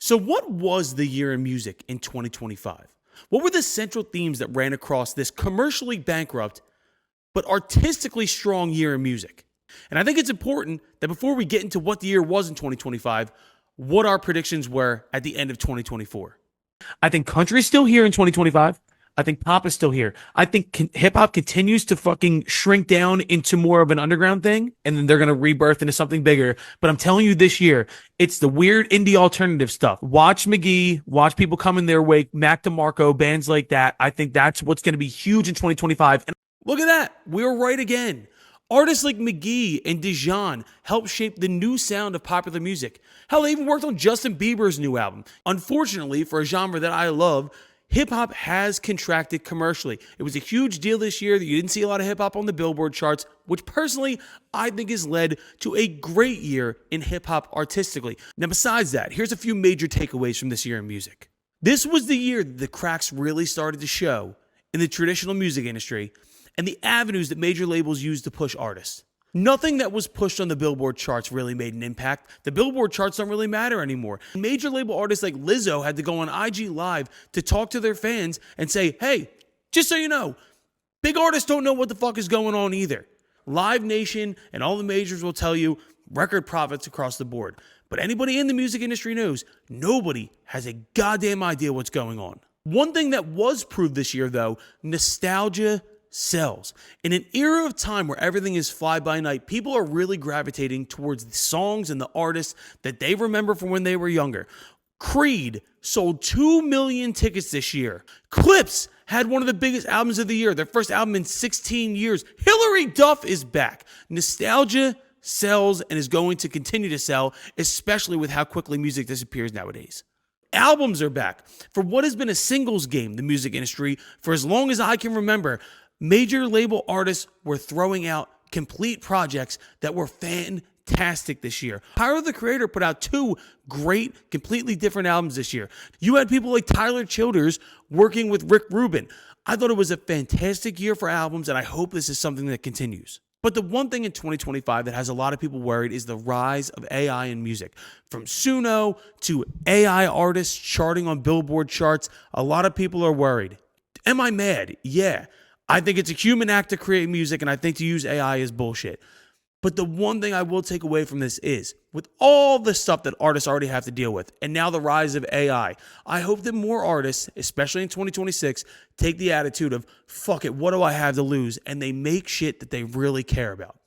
So, what was the year in music in 2025? What were the central themes that ran across this commercially bankrupt but artistically strong year in music? And I think it's important that before we get into what the year was in 2025, what our predictions were at the end of 2024. I think country's still here in 2025. I think pop is still here. I think hip hop continues to fucking shrink down into more of an underground thing, and then they're going to rebirth into something bigger. But I'm telling you this year, it's the weird indie alternative stuff. Watch McGee, watch people come in their wake, Mac DeMarco, bands like that. I think that's what's going to be huge in 2025. And look at that. We were right again. Artists like McGee and Dijon helped shape the new sound of popular music. Hell, they even worked on Justin Bieber's new album. Unfortunately, for a genre that I love, hip-hop has contracted commercially. It was a huge deal this year that you didn't see a lot of hip-hop on the Billboard charts, which personally I think has led to a great year in hip-hop artistically. Now, besides that, here's a few major takeaways from this year in music. This was the year that the cracks really started to show in the traditional music industry and the avenues that major labels use to push artists. Nothing that was pushed on the Billboard charts really made an impact. The Billboard charts don't really matter anymore. Major label artists like Lizzo had to go on IG Live to talk to their fans and say, hey, just so you know, big artists don't know what the fuck is going on either. Live Nation and all the majors will tell you record profits across the board. But anybody in the music industry knows nobody has a goddamn idea what's going on. One thing that was proved this year, though, nostalgia sells. In an era of time where everything is fly by night, people are really gravitating towards the songs and the artists that they remember from when they were younger. Creed sold 2 million tickets this year. Clips had one of the biggest albums of the year, their first album in 16 years. Hilary Duff is back. Nostalgia sells and is going to continue to sell, especially with how quickly music disappears nowadays. Albums are back. For what has been a singles game, the music industry, for as long as I can remember, major label artists were throwing out complete projects that were fantastic this year. Tyler, the Creator, put out 2 great, completely different albums this year. You had people like Tyler Childers working with Rick Rubin. I thought it was a fantastic year for albums, and I hope this is something that continues. But the one thing in 2025 that has a lot of people worried is the rise of AI in music. From Suno to AI artists charting on Billboard charts, a lot of people are worried. Am I mad? Yeah. I think it's a human act to create music, and I think to use AI is bullshit. But the one thing I will take away from this is, with all the stuff that artists already have to deal with, and now the rise of AI, I hope that more artists, especially in 2026, take the attitude of, fuck it, what do I have to lose? And they make shit that they really care about.